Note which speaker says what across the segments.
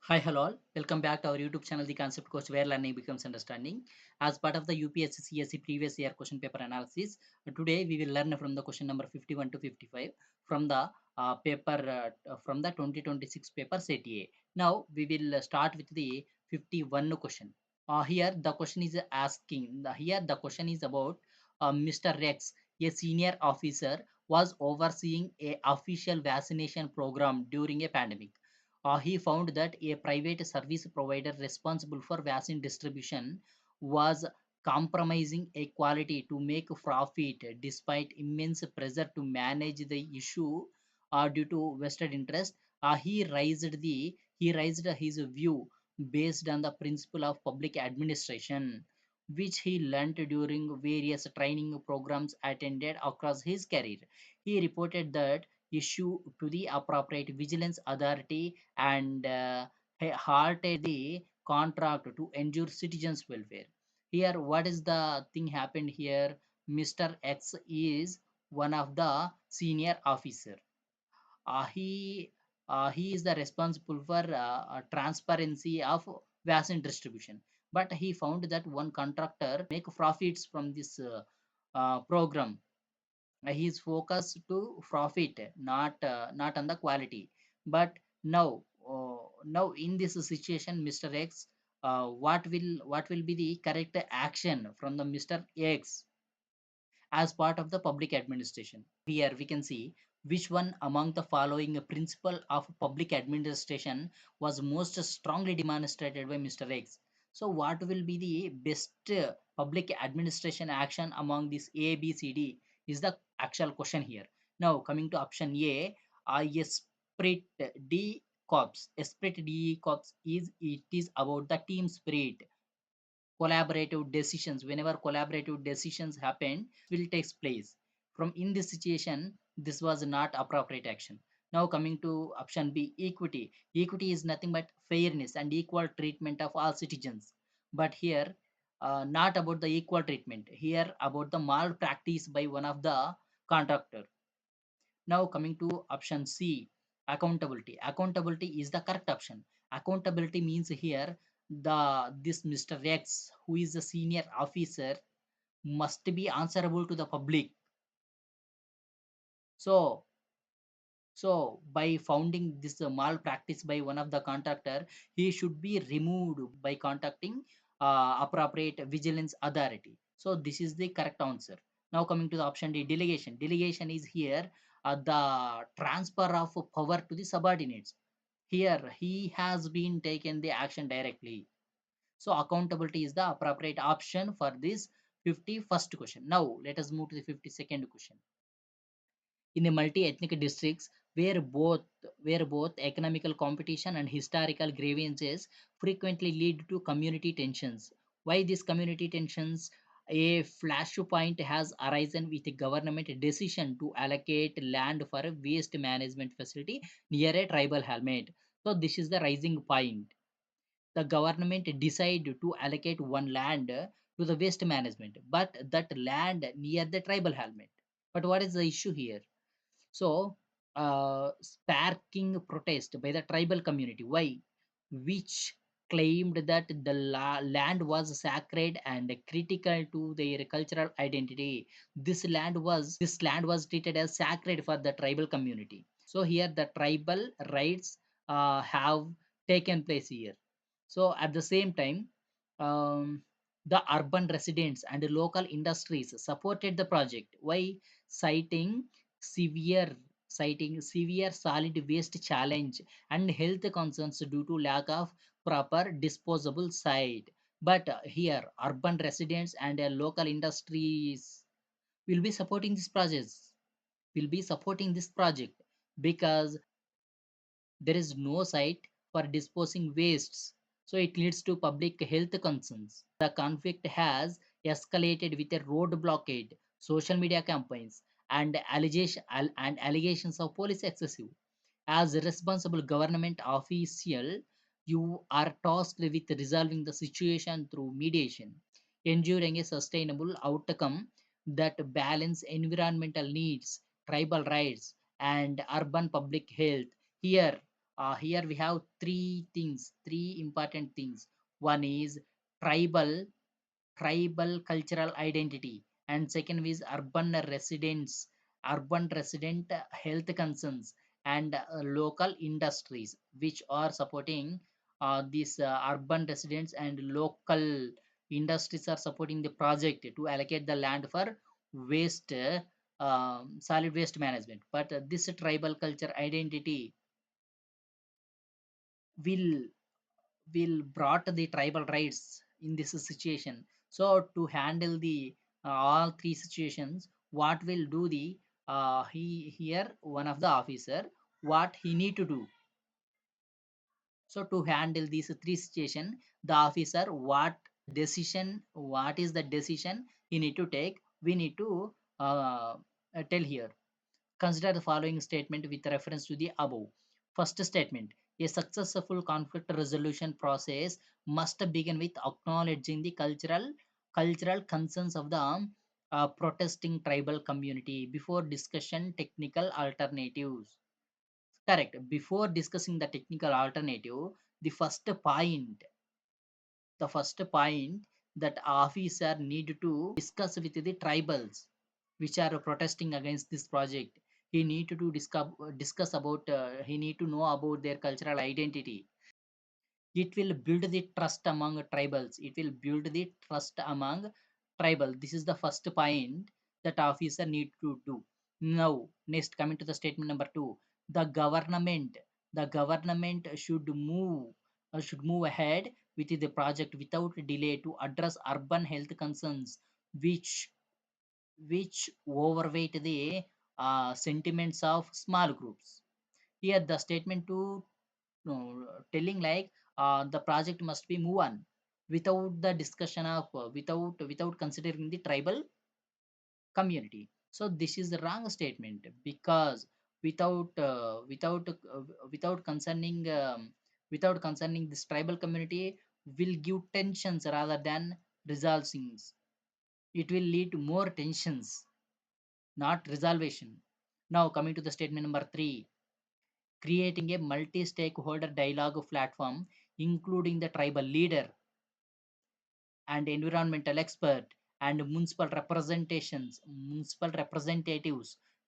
Speaker 1: Hi, hello all. Welcome back to our YouTube channel, The Concept Course, where learning becomes understanding. As part of the UPSC CSE previous year question paper analysis, today we will learn from the question number 51 to 55 from the from the 2026 paper set A. Now we will start with the 51 question. Here the question is the question is about Mr. Rex, a senior officer, was overseeing a official vaccination program during a pandemic. He found that a private service provider responsible for vaccine distribution was compromising a quality to make profit despite immense pressure to manage the issue due to vested interest. He raised his view based on the principle of public administration, which he learnt during various training programs attended across his career. He reported that issue to the appropriate vigilance authority and halted the contract to ensure citizens' welfare. Here, what is the thing happened here? Mr. X is one of the senior officer. He is the responsible for transparency of vaccine distribution, but he found that one contractor make profits from this program. He is focused to profit, not on the quality. But now in this situation, Mr. X, what will be the correct action from the Mr. X as part of the public administration? Here we can see which one among the following principle of public administration was most strongly demonstrated by Mr. X. So what will be the best public administration action among this A, B, C, D is the actual question here. Now coming to option A, Esprit D Corps. Esprit D Corps is about the team spirit, collaborative decisions. Whenever collaborative decisions happen, will takes place. From in this situation, this was not appropriate action. Now coming to option B, equity. Equity is nothing but fairness and equal treatment of all citizens. But here, not about the equal treatment. Here about the malpractice by one of the contractor. Now coming to option C, accountability. Accountability is the correct option. Accountability means here this Mr. X, who is a senior officer, must be answerable to the public. So by founding this malpractice by one of the contractor, he should be removed by contacting appropriate vigilance authority. So this is the correct answer. Now coming to the option D, delegation. Delegation is here the transfer of power to the subordinates. Here he has been taken the action directly. So accountability is the appropriate option for this 51st question. Now let us move to the 52nd question. In the multi-ethnic districts where both economical competition and historical grievances frequently lead to community tensions. Why these community tensions? A flashpoint has arisen with a government decision to allocate land for a waste management facility near a tribal hamlet. So this is the rising point. The government decided to allocate one land to the waste management, but that land near the tribal hamlet. But what is the issue here? So sparking protest by the tribal community. Why? Which claimed that the land was sacred and critical to their cultural identity. This land was treated as sacred for the tribal community. So here the tribal rights have taken place here. So at the same time, um, the urban residents and local industries supported the project. Why? citing severe citing severe solid waste challenge and health concerns due to lack of proper disposable site. But here urban residents and local industries will be supporting this project because there is no site for disposing wastes, so it leads to public health concerns. The conflict has escalated with a road blockade, social media campaigns, and allegations of police excessive. As a responsible government official, you are tasked with resolving the situation through mediation, ensuring a sustainable outcome that balance environmental needs, tribal rights, and urban public health. Here Here we have three things, three important things. One is tribal tribal cultural identity, and second is urban resident health concerns, and local industries which are supporting these urban residents, and local industries are supporting the project to allocate the land for waste solid waste management. But this tribal culture identity will will brought the tribal rights in this situation. So to handle the all three situations, what will do the he here one of the officer, what he need to do. So to handle these three situation, the officer, what is the decision he need to take, we need to tell here. Consider the following statement with reference to the above. First statement: a successful conflict resolution process must begin with acknowledging the cultural concerns of the protesting tribal community before discussion technical alternatives. Correct. Before discussing the technical alternative, the first point that officer need to discuss with the tribals which are protesting against this project. He need to discuss about, he need to know about their cultural identity. It will build the trust among tribals. It will build the trust among tribal. This is the first point that officer need to do. Now next, coming to the statement number two, the government should move ahead with the project without delay to address urban health concerns which overweight the sentiments of small groups. Here the statement to telling like the project must be move on without the discussion of without considering the tribal community. So this is the wrong statement, because without concerning this tribal community will give tensions rather than resolve things. It will lead to more tensions, not resolution. Now coming to the statement number three, creating a multi-stakeholder dialogue platform including the tribal leader and environmental expert and municipal representatives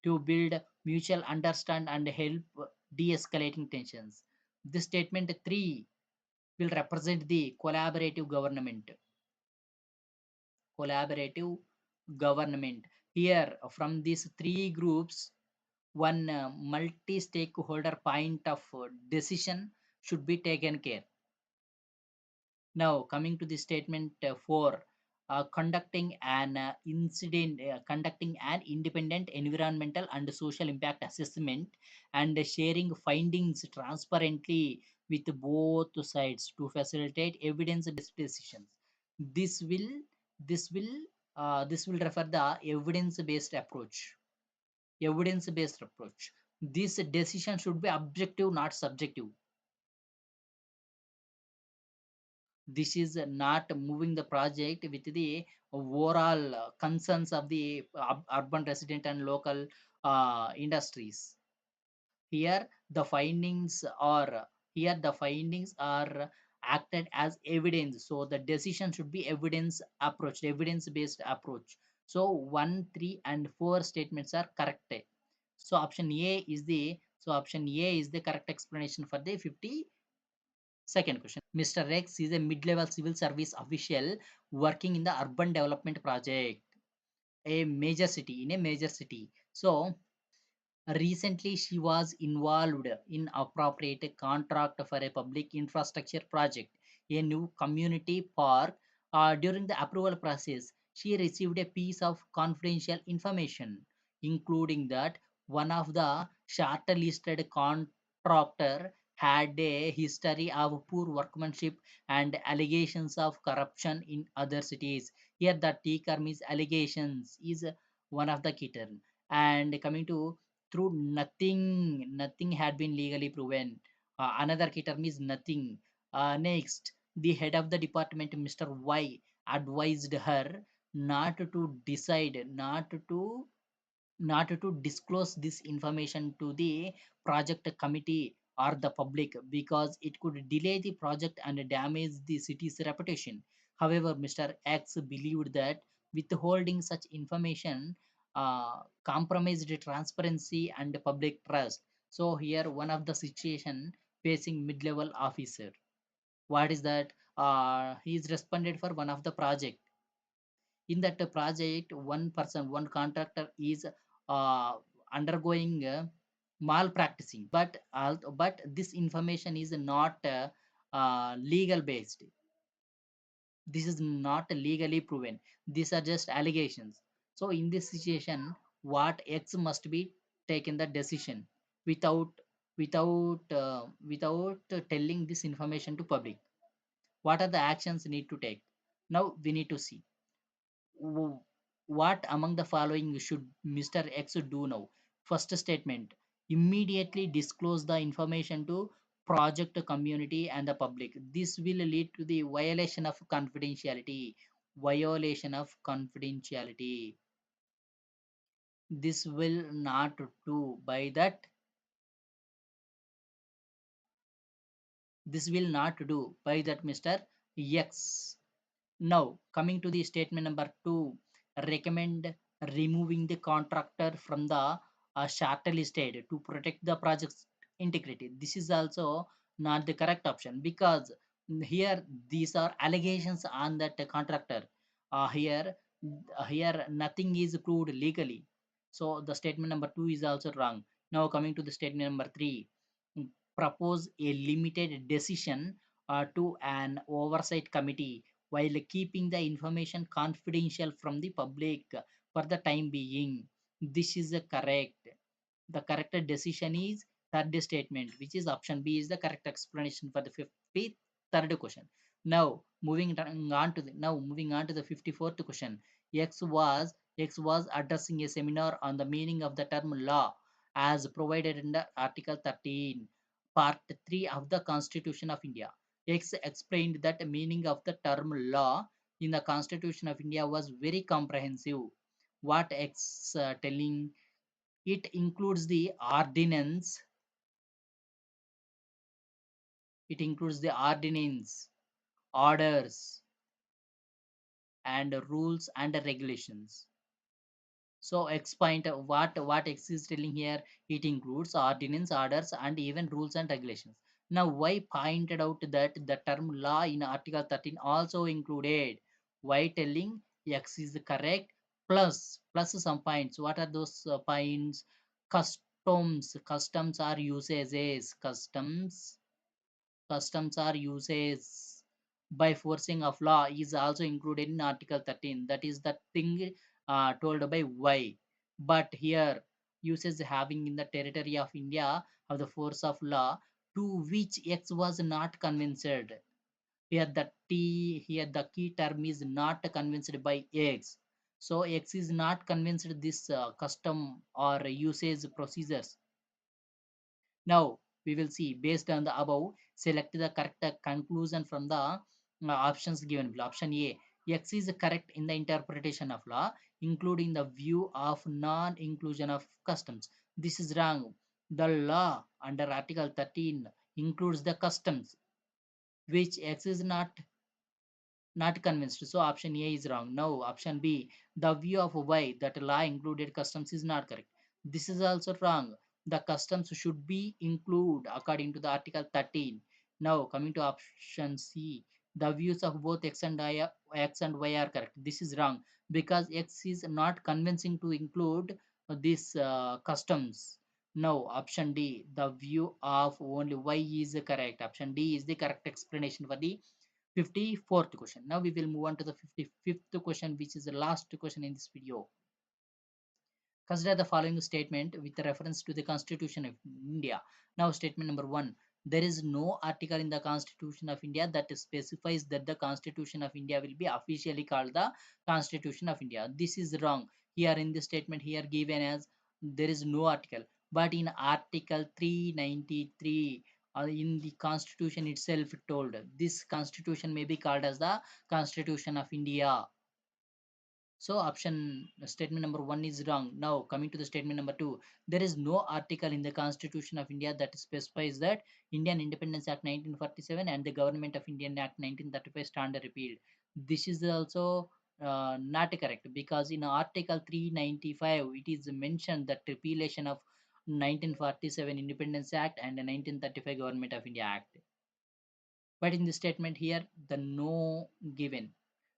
Speaker 1: to build mutual understand and help de-escalating tensions. This statement 3 will represent the collaborative government. Here from these three groups, one multi-stakeholder point of decision should be taken care. Now, coming to the statement 4, conducting an independent environmental and social impact assessment and sharing findings transparently with both sides to facilitate evidence-based decisions. This will this will this will refer the evidence-based approach. Evidence-based approach. This decision should be objective, not subjective. This is not moving the project with the overall concerns of the urban resident and local industries. Here the findings are acted as evidence, so the decision should be evidence based approach. So 1, 3 and 4 statements are correct. So option A is the correct explanation for the 52nd question. Mr. Rex is a mid-level civil service official working in the urban development project, in a major city. So recently she was involved in appropriate contract for a public infrastructure project, a new community park. During the approval process, she received a piece of confidential information, including that one of the shortlisted contractor had a history of poor workmanship and allegations of corruption in other cities. Here the T term is allegations is one of the key term. And coming to through nothing had been legally proven. Another key term is nothing. Next, the head of the department, Mr. Y, advised her not to decide, not to disclose this information to the project committee or the public because it could delay the project and damage the city's reputation. However, Mr. X believed that withholding such information compromised transparency and public trust. So here one of the situation facing mid-level officer. What is that? He is responded for one of the project. In that project, one person, one contractor is uh, undergoing malpracticing, but this information is not legal based. This is not legally proven. These are just allegations. So in this situation, what X must be taken the decision without without telling this information to public. What are the actions need to take? Now we need to see w- what among the following should Mr. X do now? First statement, immediately disclose the information to project community and the public. This will lead to the violation of confidentiality. Violation of confidentiality. This will not do. By that, this will not do. By that, Mr. X. Now, coming to the statement number two, recommend removing the contractor from the shortlisted to protect the project's integrity. This is also not the correct option because here these are allegations on that contractor. Here nothing is proved legally. So the statement number two is also wrong. Now coming to the statement number three, propose a limited decision to an oversight committee while keeping the information confidential from the public for the time being. This is the correct. The correct decision is third statement, which is option B is the correct explanation for the 53rd question. Moving on to the 54th question. X was addressing a seminar on the meaning of the term law as provided in the Article 13, Part 3 of the Constitution of India. X explained that the meaning of the term law in the Constitution of India was very comprehensive. What X telling? It includes the ordinance. It includes the ordinance, orders, and rules and regulations. So X point what X is telling here, it includes ordinance, orders, and even rules and regulations. Now why pointed out that the term law in Article 13 also included? Why telling X is correct? Plus some points. What are those points? Customs are usages. Customs are uses by forcing of law is also included in Article 13. That is the thing told by Y. But here, uses having in the territory of India of the force of law to which X was not convinced. Here the key term is not convinced by X. So X is not convinced this custom or usage procedures. Now we will see based on the above, select the correct conclusion from the options given below. Option A, X is correct in the interpretation of law, including the view of non-inclusion of customs. This is wrong. The law under Article 13 includes the customs, which X is not convinced. So option A is wrong. Now option B, the view of Y that law included customs is not correct. This is also wrong. The customs should be included according to the Article 13. Now coming to option C, the views of both X and Y are correct. This is wrong because X is not convincing to include these customs. Now option D, the view of only Y is correct. Option D is the correct explanation for the 54th question. Now we will move on to the 55th question, which is the last question in this video. Consider the following statement with reference to the Constitution of India. Now, statement number one. There is no article in the Constitution of India that specifies that the Constitution of India will be officially called the Constitution of India. This is wrong. Here in this statement, here given as there is no article. But in Article 393, in the Constitution itself told this Constitution may be called as the Constitution of India. So option statement number one is wrong. Now coming to the statement number two, there is no article in the Constitution of India that specifies that Indian Independence Act 1947 and the Government of Indian Act 1935 stand repealed. This is also not correct, because in Article 395 it is mentioned that repealation of 1947 Independence Act and the 1935 Government of India Act. But in the statement here, the no given.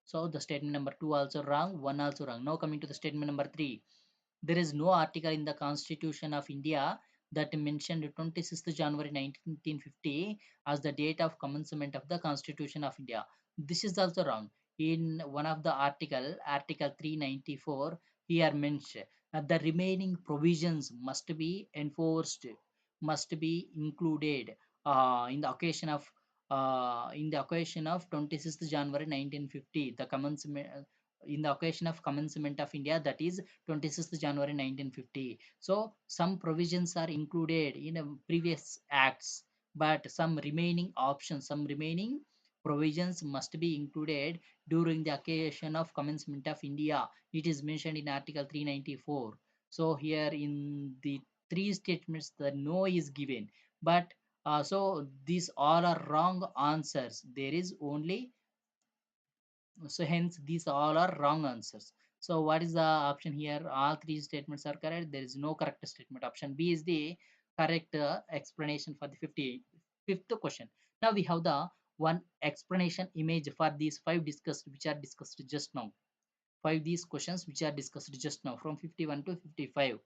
Speaker 1: So the statement number two also wrong, one also wrong. Now coming to the statement number three, there is no article in the Constitution of India that mentioned 26th January 1950 as the date of commencement of the Constitution of India. This is also wrong. In one of the Article 394, here mentioned that the remaining provisions must be included in the occasion of 26th January 1950, the commencement in the occasion of commencement of India, that is 26th January 1950. So some provisions are included in previous acts, but some remaining provisions must be included during the occasion of commencement of India. It is mentioned in Article 394. So here in the three statements, the no is given, but so these all are wrong answers. There is only, so hence these all are wrong answers. So what is the option here? All three statements are correct. There is no correct statement. Option B is the correct explanation for the 55th question. Now we have the one explanation image for these five discussed, which are discussed just now. Five these questions which are discussed just now from 51 to 55.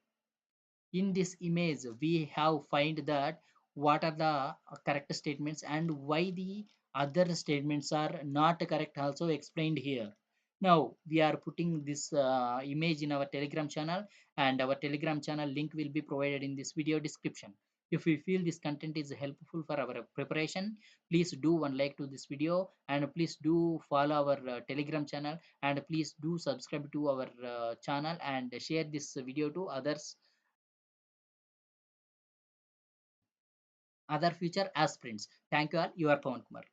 Speaker 1: In this image we have find that what are the correct statements and why the other statements are not correct also explained here. Now we are putting this image in our Telegram channel, and our Telegram channel link will be provided in this video description. If you feel this content is helpful for our preparation, please do one like to this video, and please do follow our Telegram channel, and please do subscribe to our channel and share this video to other future aspirants. Thank you all. You are Pawan Kumar.